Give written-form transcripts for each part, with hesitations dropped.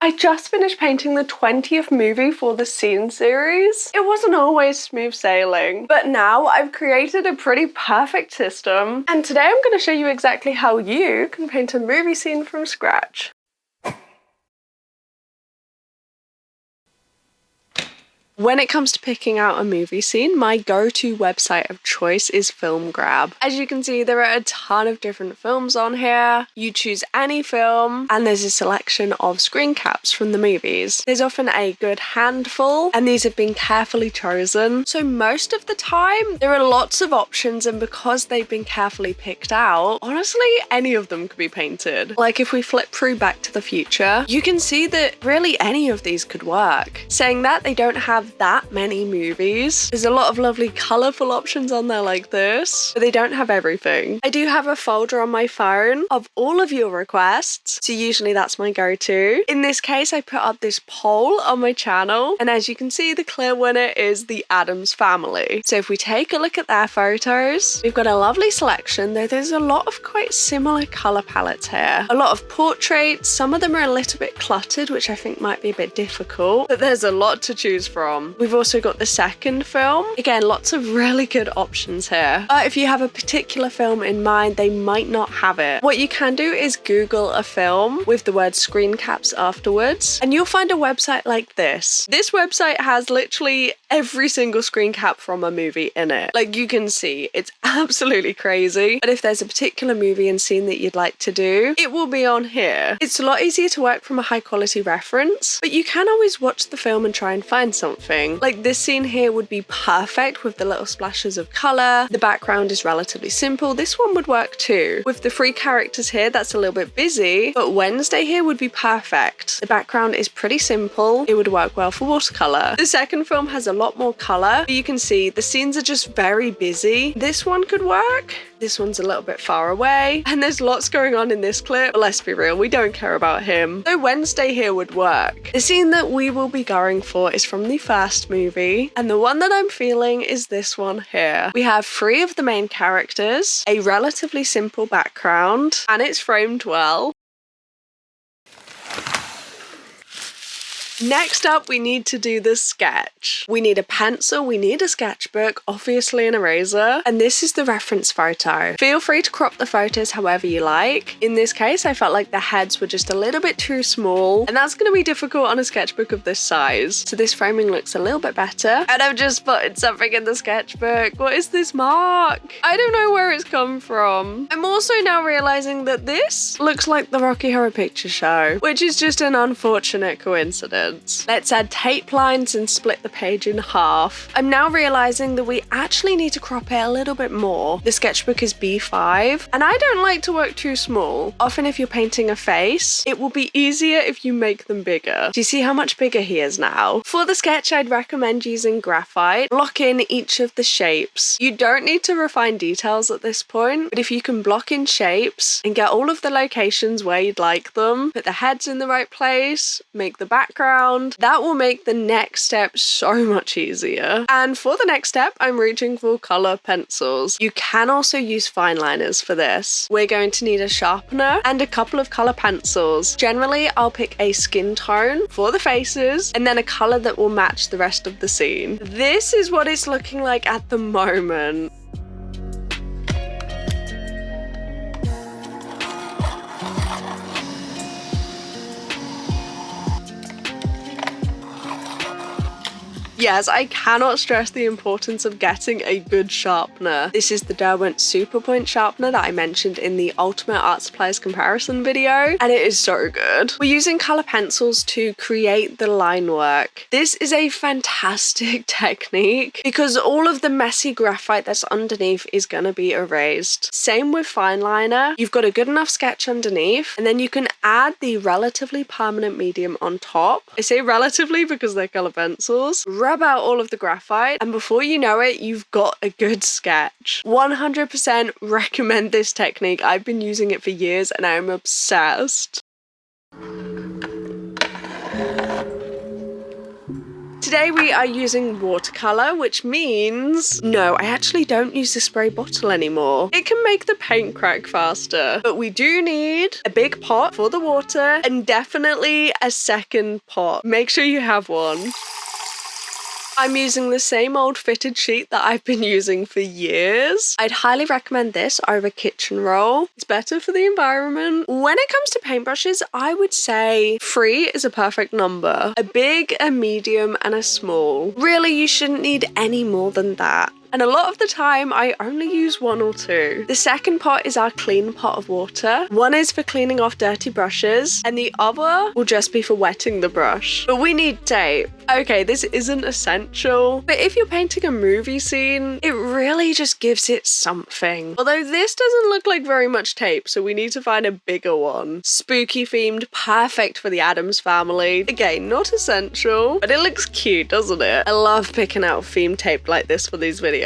I just finished painting the 20th movie for the Scene series. It wasn't always smooth sailing, but now I've created a pretty perfect system, and today I'm going to show you exactly how you can paint a movie scene from scratch. When it comes to picking out a movie scene, my go-to website of choice is Film Grab. As you can see, there are a ton of different films on here. You choose any film, and there's a selection of screen caps from the movies. There's often a good handful, and these have been carefully chosen. So most of the time, there are lots of options, and because they've been carefully picked out, honestly, any of them could be painted. Like if we flip through Back to the Future, you can see that really any of these could work. Saying that, they don't have that many movies. There's a lot of lovely colourful options on there like this, but they don't have everything. I do have a folder on my phone of all of your requests, so usually that's my go-to. In this case, I put up this poll on my channel, and as you can see, the clear winner is the Addams family. So if we take a look at their photos, we've got a lovely selection, though there's a lot of quite similar colour palettes here. A lot of portraits, some of them are a little bit cluttered, which I think might be a bit difficult, but there's a lot to choose from. We've also got the second film. Again, lots of really good options here. But if you have a particular film in mind, they might not have it. What you can do is Google a film with the word screen caps afterwards, and you'll find a website like this. This website has literally every single screen cap from a movie in it. Like you can see, it's absolutely crazy. But if there's a particular movie and scene that you'd like to do, it will be on here. It's a lot easier to work from a high quality reference, but you can always watch the film and try and find something. Like this scene here would be perfect with the little splashes of colour. The background is relatively simple. This one would work too. With the three characters here, that's a little bit busy, but Wednesday here would be perfect. The background is pretty simple. It would work well for watercolor. The second film has a lot more colour, but you can see the scenes are just very busy. This one could work. This one's a little bit far away, and there's lots going on in this clip, but let's be real, we don't care about him. So Wednesday here would work. The scene that we will be going for is from the first movie, and the one that I'm feeling is this one here. We have three of the main characters, a relatively simple background, and it's framed well. Next up, we need to do the sketch. We need a pencil, we need a sketchbook, obviously an eraser, and this is the reference photo. Feel free to crop the photos however you like. In this case, I felt like the heads were just a little bit too small, and that's going to be difficult on a sketchbook of this size. So this framing looks a little bit better. And I've just spotted something in the sketchbook. What is this mark? I don't know where it's come from. I'm also now realizing that this looks like the Rocky Horror Picture Show, which is just an unfortunate coincidence. Let's add tape lines and split the page in half. I'm now realizing that we actually need to crop it a little bit more. The sketchbook is B5, and I don't like to work too small. Often if you're painting a face, it will be easier if you make them bigger. Do you see how much bigger he is now? For the sketch, I'd recommend using graphite. Block in each of the shapes. You don't need to refine details at this point, but if you can block in shapes and get all of the locations where you'd like them, put the heads in the right place, make the background, that will make the next step so much easier. And for the next step, I'm reaching for color pencils. You can also use fine liners for this. We're going to need a sharpener and a couple of color pencils. Generally, I'll pick a skin tone for the faces and then a color that will match the rest of the scene. This is what it's looking like at the moment. Yes, I cannot stress the importance of getting a good sharpener. This is the Derwent Super Point sharpener that I mentioned in the Ultimate Art Supplies comparison video, and it is so good. We're using color pencils to create the line work. This is a fantastic technique because all of the messy graphite that's underneath is going to be erased. Same with fine liner. You've got a good enough sketch underneath, and then you can add the relatively permanent medium on top. I say relatively because they're color pencils. Rub out all of the graphite, and before you know it, you've got a good sketch. 100% recommend this technique. I've been using it for years and I'm obsessed. To Today we are using watercolor, which means, no, I actually don't use the spray bottle anymore. It can make the paint crack faster, but we do need a big pot for the water and definitely a second pot. Make sure you have one. I'm using the same old fitted sheet that I've been using for years. I'd highly recommend this over kitchen roll. It's better for the environment. When it comes to paintbrushes, I would say 3 is a perfect number. A big, a medium, and a small. Really, you shouldn't need any more than that. And a lot of the time, I only use 1 or 2. The second pot is our clean pot of water. One is for cleaning off dirty brushes, and the other will just be for wetting the brush. But we need tape. Okay, this isn't essential, but if you're painting a movie scene, it really just gives it something. Although this doesn't look like very much tape, so we need to find a bigger one. Spooky themed, perfect for the Addams family. Again, not essential, but it looks cute, doesn't it? I love picking out theme tape like this for these videos.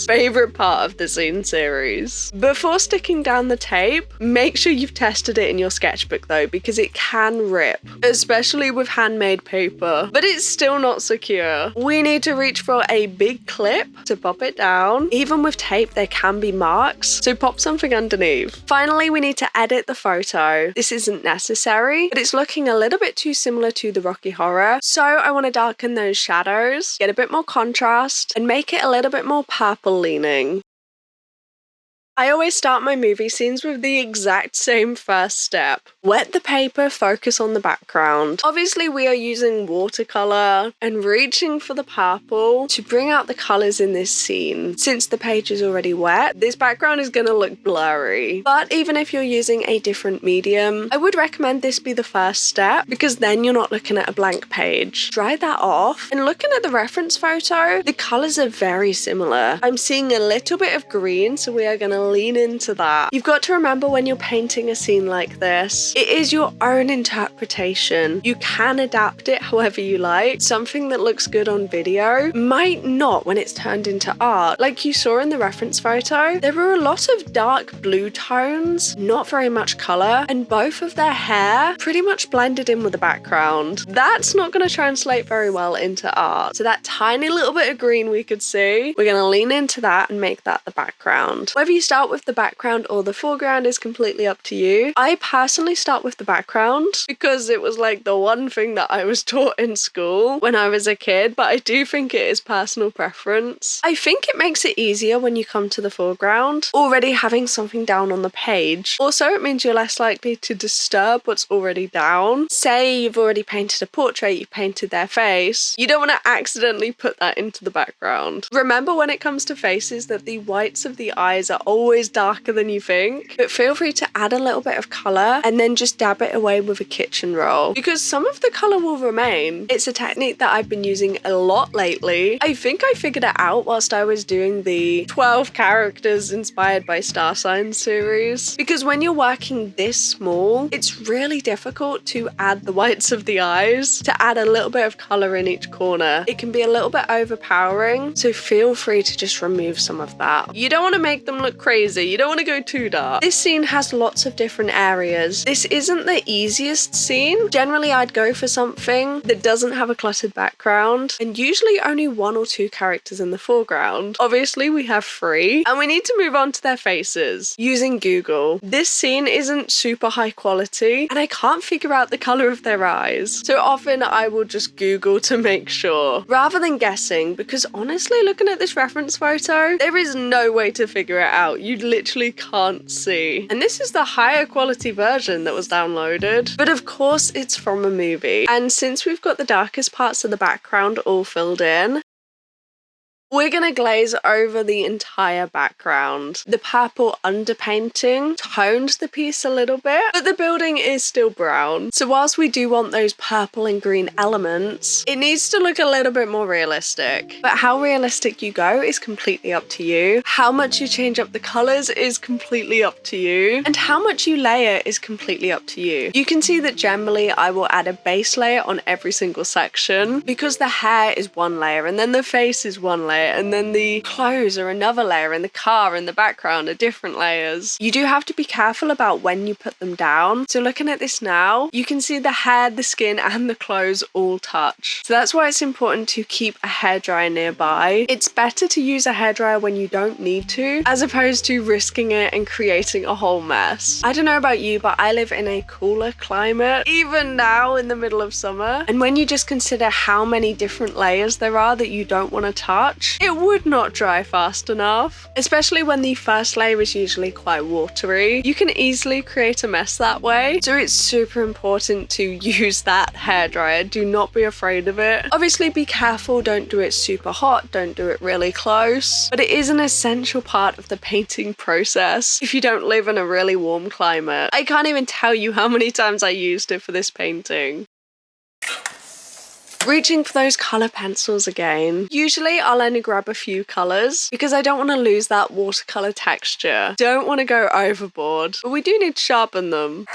Favorite part of the zine series. Before sticking down the tape, make sure you've tested it in your sketchbook though, because it can rip, especially with handmade paper, but it's still not secure. We need to reach for a big clip to pop it down. Even with tape, there can be marks, so pop something underneath. Finally, we need to edit the photo. This isn't necessary, but it's looking a little bit too similar to the Rocky Horror, so I want to darken those shadows, get a bit more contrast, and make it a little bit more purple leaning. I always start my movie scenes with the exact same first step. Wet the paper, focus on the background. Obviously we are using watercolor and reaching for the purple to bring out the colors in this scene. Since the page is already wet, this background is going to look blurry. But even if you're using a different medium, I would recommend this be the first step because then you're not looking at a blank page. Dry that off and looking at the reference photo, the colors are very similar. I'm seeing a little bit of green, so we are going to lean into that. You've got to remember when you're painting a scene like this, it is your own interpretation. You can adapt it however you like. Something that looks good on video might not when it's turned into art. Like you saw in the reference photo, there were a lot of dark blue tones, not very much color, and both of their hair pretty much blended in with the background. That's not going to translate very well into art. So that tiny little bit of green we could see, we're going to lean into that and make that the background. Whether you start with the background or the foreground is completely up to you. I personally start with the background because it was like the one thing that I was taught in school when I was a kid, but I do think it is personal preference. I think it makes it easier when you come to the foreground, already having something down on the page. Also, it means you're less likely to disturb what's already down. Say you've already painted a portrait, you painted their face, you don't want to accidentally put that into the background. Remember when it comes to faces that the whites of the eyes are always darker than you think, but feel free to add a little bit of color and then just dab it away with a kitchen roll because some of the color will remain. It's a technique that I've been using a lot lately. I think I figured it out whilst I was doing the 12 characters inspired by star signs series, because when you're working this small, it's really difficult to add the whites of the eyes, to add a little bit of color in each corner. It can be a little bit overpowering, so feel free to just remove some of that. You don't want to make them look crazy. You don't want to go too dark. This scene has lots of different areas. This isn't the easiest scene. Generally, I'd go for something that doesn't have a cluttered background and usually only 1 or 2 characters in the foreground. Obviously, we have 3 and we need to move on to their faces using Google. This scene isn't super high quality and I can't figure out the color of their eyes. So often I will just Google to make sure rather than guessing, because honestly, looking at this reference photo, there is no way to figure it out. You literally can't see. And this is the higher quality version that was downloaded. But of course it's from a movie. And since we've got the darkest parts of the background all filled in, we're going to glaze over the entire background. The purple underpainting toned the piece a little bit, but the building is still brown. So whilst we do want those purple and green elements, it needs to look a little bit more realistic. But how realistic you go is completely up to you. How much you change up the colors is completely up to you. And how much you layer is completely up to you. You can see that generally I will add a base layer on every single section because the hair is one layer and then the face is one layer. layer, and then the clothes are another layer, and the car and the background are different layers. You do have to be careful about when you put them down. So looking at this now, you can see the hair, the skin, and the clothes all touch. So that's why it's important to keep a hairdryer nearby. It's better to use a hairdryer when you don't need to, as opposed to risking it and creating a whole mess. I don't know about you, but I live in a cooler climate, even now in the middle of summer. And when you just consider how many different layers there are that you don't want to touch, it would not dry fast enough. Especially when the first layer is usually quite watery. You can easily create a mess that way. So it's super important to use that hairdryer. Do not be afraid of it. Obviously be careful, don't do it super hot, don't do it really close, but it is an essential part of the painting process if you don't live in a really warm climate. I can't even tell you how many times I used it for this painting. Reaching for those colour pencils again. Usually I'll only grab a few colours because I don't want to lose that watercolour texture. Don't want to go overboard, but we do need to sharpen them.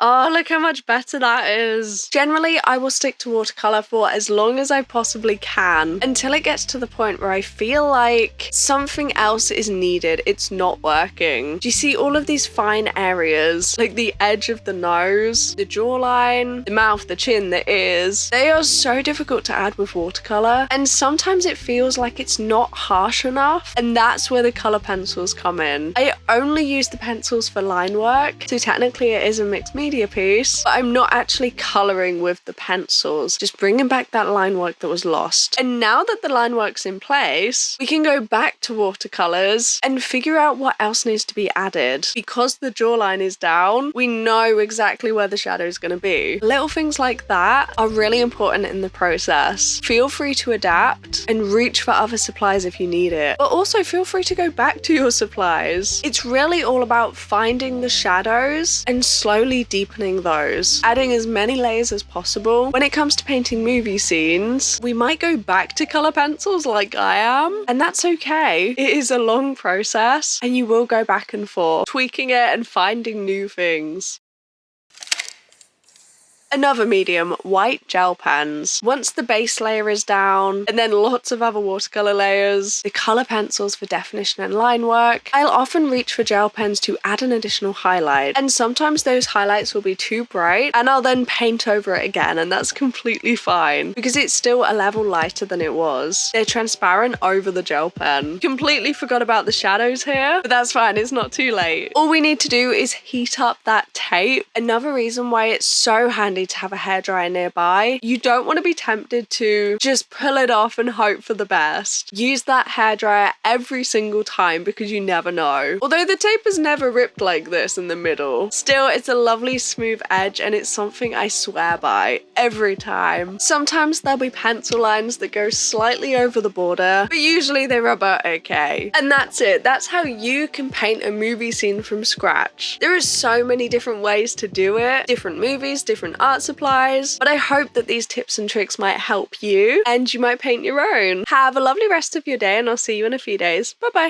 Oh, look how much better that is. Generally, I will stick to watercolor for as long as I possibly can until it gets to the point where I feel like something else is needed. It's not working. Do you see all of these fine areas? Like the edge of the nose, the jawline, the mouth, the chin, the ears. They are so difficult to add with watercolor, and sometimes it feels like it's not harsh enough, and that's where the color pencils come in. I only use the pencils for line work, so technically it is a mixed media piece, but I'm not actually coloring with the pencils, just bringing back that line work that was lost. And now that the line work's in place, we can go back to watercolors and figure out what else needs to be added. Because the jawline is down, we know exactly where the shadow is going to be. Little things like that are really important in the process. Feel free to adapt and reach for other supplies if you need it, but also feel free to go back to your supplies. It's really all about finding the shadows and slowly deepening those, adding as many layers as possible. When it comes to painting movie scenes, we might go back to color pencils like I am, and that's okay. It is a long process and you will go back and forth, tweaking it and finding new things. Another medium, white gel pens. Once the base layer is down, and then lots of other watercolor layers, the color pencils for definition and line work, I'll often reach for gel pens to add an additional highlight. And sometimes those highlights will be too bright, and I'll then paint over it again, and that's completely fine, because it's still a level lighter than it was. They're transparent over the gel pen. Completely forgot about the shadows here, but that's fine, it's not too late. All we need to do is heat up that tape. Another reason why it's so handy to have a hairdryer nearby. You don't want to be tempted to just pull it off and hope for the best. Use that hairdryer every single time because you never know. Although the tape is never ripped like this in the middle, still it's a lovely smooth edge and it's something I swear by every time. Sometimes there'll be pencil lines that go slightly over the border, but usually they rub out okay. And that's it. That's how you can paint a movie scene from scratch. There are so many different ways to do it, different movies, different art supplies, but I hope that these tips and tricks might help you and you might paint your own. Have a lovely rest of your day and I'll see you in a few days. Bye bye.